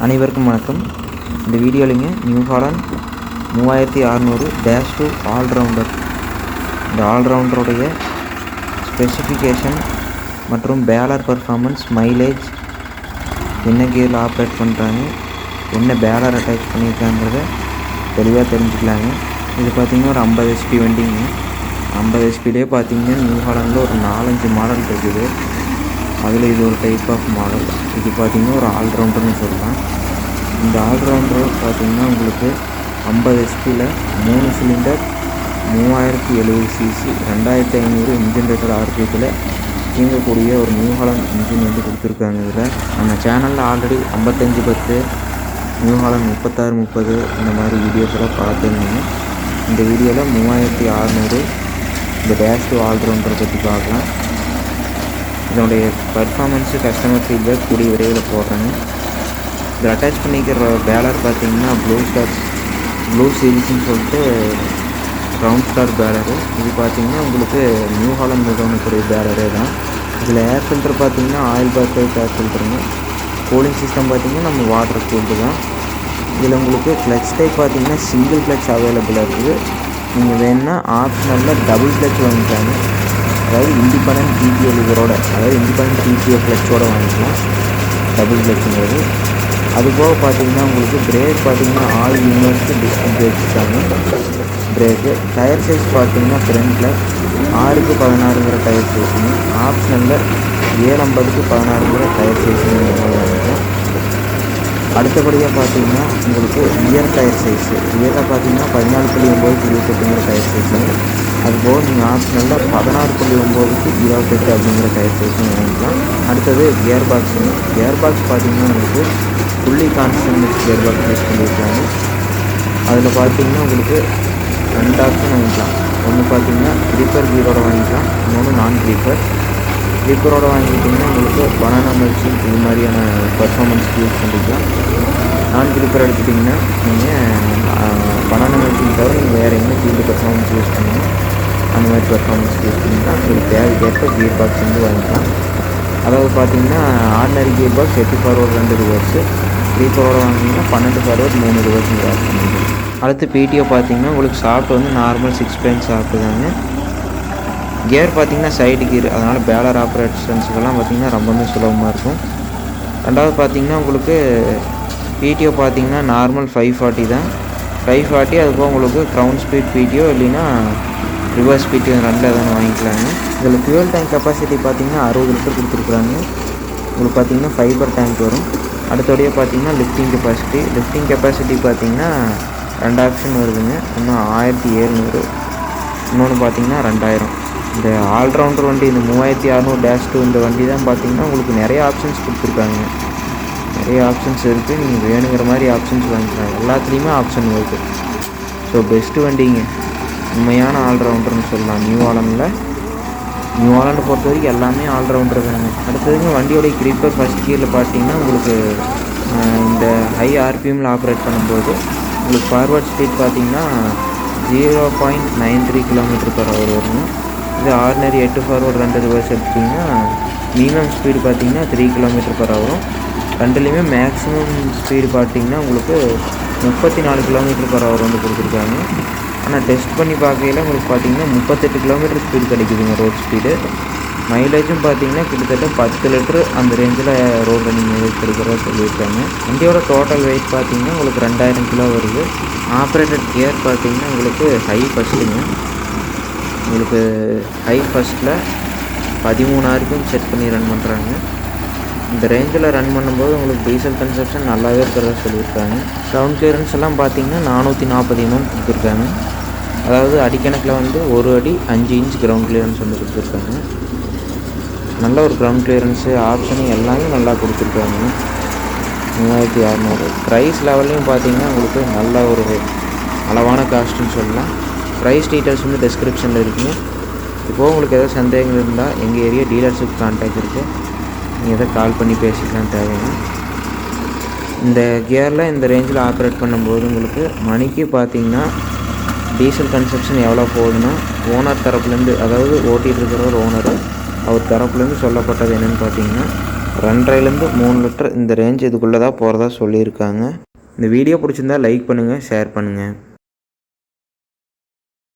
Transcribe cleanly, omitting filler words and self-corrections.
அனைவருக்கும் வணக்கம். இந்த வீடியோலிங்க நியூ ஹாலண்ட் 3600-2 ஆல்ரவுண்டர், இந்த ஆல்ரவுண்டருடைய ஸ்பெசிஃபிகேஷன் மற்றும் பேலர் பர்ஃபார்மன்ஸ், மைலேஜ், என்ன கியரில் ஆப்ரேட் பண்ணுறாங்க, என்ன பேலர் அட்டாச் பண்ணியிருக்காங்கிறத தெளிவாக தெரிஞ்சுக்கலாங்க. இது பார்த்திங்கன்னா ஒரு 50 HP வண்டிங்க. 50 HPலே பார்த்திங்கன்னா நியூ ஹாலண்டில் ஒரு 4-5 மாடல் இருக்குது. அதில் இது ஒரு டைப் ஆஃப் மாடல். இது பார்த்திங்கன்னா ஒரு ஆல்ரவுண்டர்னு சொல்லலாம். இந்த ஆல்ரவுண்டர் பார்த்திங்கன்னா உங்களுக்கு 50 HPயில் 3 சிலிண்டர் 3070 cc 2500 இன்ஜின் ரேட்டட் RPMத்தில் இயங்கக்கூடிய ஒரு நியூ ஹாலண்ட் இன்ஜின் வந்து கொடுத்துருக்காங்க. இதில் நம்ம சேனலில் ஆல்ரெடி 5510, நியூ ஹாலண்ட் 3630 இந்த மாதிரி வீடியோஸ் எல்லாம் பார்த்துருந்தீங்க. இந்த வீடியோவில் 3600 இந்த -2 ஆல்ரவுண்டரை பற்றி பார்க்கலாம். இதனுடைய பர்ஃபார்மன்ஸு, கஸ்டமர் ஃபீட்பேக் கூடிய விரைவில் போடுறாங்க. இதில் அட்டாச் பண்ணிக்கிற பேலர் பார்த்திங்கன்னா ப்ளூ சீரிஸ்ன்னு சொல்லிட்டு ரவுண்ட் ஸ்டார் பேலரு. இது பார்த்திங்கன்னா உங்களுக்கு நியூ ஹாலண்ட் நிறுவனக்கூடிய பேலரே தான். இதில் ஏர் ஃபில்டர் பார்த்திங்கன்னா ஆயில் பேக் டைப் ஏர் ஃபில்டருங்க. கூலிங் சிஸ்டம் பார்த்திங்கன்னா நம்ம வாட்டர் கூல்டு தான். இதில் உங்களுக்கு கிளச் டைப் பார்த்திங்கன்னா சிங்கிள் கிளச் அவைலபிளாக இருக்குது. நீங்கள் வேணுன்னா ஆப்ஷனலில் டபுள் கிளச் வாங்கிக்கலாங்க. அதாவது இண்டிபெண்டன்ட் டிடிஓ லிவரோட, அதாவது இண்டிபெண்டன்ட் டிடிஓ கிளச்சோடு வாங்கிக்கலாம் டபுள் கிளச்சுங்கிறது. அதுபோக பார்த்திங்கன்னா உங்களுக்கு பிரேக் பார்த்திங்கன்னா ஆல் யூனிவர்ஸ்க்கு டிஸ்க் பிரேக்ஸ் தாங்க பிரேக்கு. டயர் சைஸ் பார்த்திங்கன்னா ஃப்ரண்ட்டில் 6க்கு 16ங்கிற டயர் சைஸுங்க. ஆப்ஷனில் 750க்கு 16ங்கிற டயர் சைஸுங்க வாங்கிக்கலாம். அடுத்தபடியாக பார்த்திங்கன்னா உங்களுக்கு ரியர் டயர் சைஸு, ரியரில் பார்த்திங்கன்னா 14.9க்கு 28ங்கிற டயர் சைஸுங்க. அதுபோக நீங்கள் ஆப்ஷனில் 16.9க்கு 28 அப்படிங்கிற டயர் சைஸும் வாங்கிக்கலாம். அடுத்தது கியர் பாக்ஸுங்க. கியர் பாக்ஸ் பார்த்திங்கன்னா உங்களுக்கு fully constant gear box use பண்ணியிருக்காங்க. அதில் பார்த்திங்கன்னா உங்களுக்கு 2 ஆப்ஷன் வாங்கிக்கலாம். ஒன்று பார்த்திங்கன்னா க்ரீப்பர் கீரோட வாங்கிக்கலாம், இன்னொன்று நான் க்ரீப்பர். க்ரீப்பரோட வாங்கிக்கிட்டிங்கன்னா உங்களுக்கு பனானா மில்சி இது மாதிரியான பர்ஃபார்மன்ஸ்க்கு யூஸ் பண்ணிக்கலாம். நான் க்ரீப்பர் எடுத்துட்டிங்கன்னா நீங்கள் பனானா மில்சிங் தவிர நீங்கள் வேறு என்ன ஃபீல்டு பர்ஃபார்மன்ஸ் யூஸ் பண்ணணும் அந்த மாதிரி பர்ஃபார்மன்ஸ்க்கு யூஸ் பண்ணிங்கன்னா உங்களுக்கு தேவைக்கேற்ப கியர் பாக்ஸ் வந்து வாங்கிக்கலாம். அதாவது பார்த்திங்கன்னா ordinary gear box 8 forward 2 reverse, க்ரீப்பரோட வாங்கினீங்கன்னா 12 ஃபார்வர்டு 3 ரிவர்ஸுங்கிற ஆப்ஷன் இருக்குது. அடுத்து பிடிஓ பார்த்திங்கன்னா உங்களுக்கு சாஃப்ட் வந்து நார்மல் 6 ஸ்பைன் சாஃப்ட்டு தாங்க. கியர் பார்த்திங்கன்னா சைடு கியர், அதனால் பேலர் ஆப்ரேஷன்ஸுக்கெல்லாம் பார்த்திங்கன்னா ரொம்பவே சுலபமாக இருக்கும். ரெண்டாவது பார்த்திங்கன்னா உங்களுக்கு பிடிஓ பார்த்திங்கன்னா நார்மல் 540 தான். 540 அதுபோக உங்களுக்கு க்ரௌண்ட் ஸ்பீட் பிடிஓ இல்லைன்னா ரிவர்ஸ் பிடிஓ ரெண்டில் எதாவது வாங்கிக்கலாங்க. இதில் ஃபியூல் டேங்க் கெப்பாசிட்டி பார்த்திங்கன்னா 60 லிட்டர் கொடுத்துருக்குறாங்க. உங்களுக்கு பார்த்திங்கன்னா ஃபைபர் டேங்க் வரும். அடுத்தபடியாக பார்த்திங்கன்னா லிஃப்டிங் கெப்பாசிட்டி பார்த்திங்கன்னா 2 ஆப்ஷன் வருதுங்க. ஒன்று 1700, இன்னொன்று பார்த்திங்கன்னா 2000. இந்த ஆல்ரவுண்டர் வண்டி இந்த 3600-2 இந்த வண்டி தான் பார்த்திங்கன்னா உங்களுக்கு நிறைய ஆப்ஷன்ஸ் கொடுத்துருக்காங்க. நிறைய ஆப்ஷன்ஸ் இருக்குது. நீங்கள் வேணுங்கிற மாதிரி ஆப்ஷன்ஸ் வாங்கிக்கலாம். எல்லாத்துலேயுமே ஆப்ஷன் இருக்குது. ஸோ பெஸ்ட்டு வண்டிங்க, உண்மையான ஆல்ரவுண்டர்னு சொல்லலாம். நியூ ஹாலண்டை பொறுத்த வரைக்கும் எல்லாமே ஆல்ரவுண்டர் தாங்க. அடுத்ததுங்க வண்டியோடைய க்ரீப்பர் ஃபஸ்ட் கியரில் பார்த்தீங்கன்னா உங்களுக்கு இந்த ஹை ஆர்பிஎம்மில் ஆப்ரேட் பண்ணும்போது உங்களுக்கு ஃபார்வர்ட் ஸ்பீட் பார்த்திங்கன்னா 0.93 km/h வருங்க. இது ஆர்டினரி 8 ஃபார்வர்டு 2 ரிவர்ஸ் எடுத்துட்டிங்கன்னா மினிமம் ஸ்பீடு பார்த்திங்கன்னா 3 km/h வரும். ரெண்டுலேயுமே மேக்ஸிமம் ஸ்பீடு பார்த்திங்கன்னா உங்களுக்கு 34 km/h வந்து கொடுத்துருக்காங்க. ஆனால் டெஸ்ட் பண்ணி பார்க்கையில் உங்களுக்கு பார்த்திங்கன்னா 38 km ஸ்பீடு கிடைக்குதுங்க ரோட் ஸ்பீடு. மைலேஜும் பார்த்திங்கன்னா கிட்டத்தட்ட 10 லிட்டரு அந்த ரேஞ்சில் ரோட் ரன்னிங் மைலேஜ் கிடைக்கிறதா சொல்லியிருக்காங்க. வண்டியோட டோட்டல் வெயிட் பார்த்திங்கன்னா உங்களுக்கு 2000 கிலோ வருது. ஆப்ரேட்டட் கியர் பார்த்திங்கன்னா உங்களுக்கு ஹை ஃபஸ்ட்டுங்க. உங்களுக்கு ஹை ஃபஸ்ட்டில் 13 RPM செட் பண்ணி ரன் பண்ணுறாங்க. இந்த ரேஞ்சில் ரன் பண்ணும்போது உங்களுக்கு டீசல் கன்சப்ஷன் நல்லாவே இருக்கிறதா சொல்லியிருக்காங்க. சவுண்ட் கிளியரன்ஸ் எல்லாம் பார்த்திங்கன்னா 440 mm கொடுத்துருக்காங்க. அதாவது அடிக்கணக்கில் வந்து 1 அடி 5 இன்ச் கிரவுண்ட் கிளியரன்ஸ் வந்து கொடுத்துருக்காங்க. நல்ல ஒரு கிரவுண்ட் கிளியரன்ஸு ஆப்ஷனு எல்லாமே நல்லா கொடுத்துருக்காங்க. 3600 ப்ரைஸ் லெவல்லையும் பார்த்திங்கன்னா உங்களுக்கு நல்ல ஒரு அளவான காஸ்ட்டுன்னு சொல்லலாம். ப்ரைஸ் டீட்டெயில்ஸ் வந்து டிஸ்கிரிப்ஷனில் இருக்குங்க. இப்போது உங்களுக்கு எதாவது சந்தேகங்கள் இருந்தால் எங்கள் ஏரியா டீலர்ஷிப் கான்டாக்ட் இருக்குது, நீங்கள் எதாவது கால் பண்ணி பேசிக்கலாம் தேவையான. இந்த கியரில் இந்த ரேஞ்சில் ஆப்ரேட் பண்ணும்போது உங்களுக்கு மணிக்கு பார்த்திங்கன்னா டீசல் கன்சப்ஷன் எவ்வளோ போகுதுன்னா ஓனர் தரப்புலேருந்து, அதாவது ஓட்டிகிட்டு இருக்கிற ஒரு ஓனர் அவர் தரப்புலேருந்து சொல்லப்பட்டது என்னென்னு பார்த்தீங்கன்னா 2.5லேருந்து 3 லிட்டர் இந்த ரேஞ்ச் இதுக்குள்ளே தான் போகிறதா சொல்லியிருக்காங்க. இந்த வீடியோ பிடிச்சிருந்தா லைக் பண்ணுங்கள், ஷேர் பண்ணுங்கள்.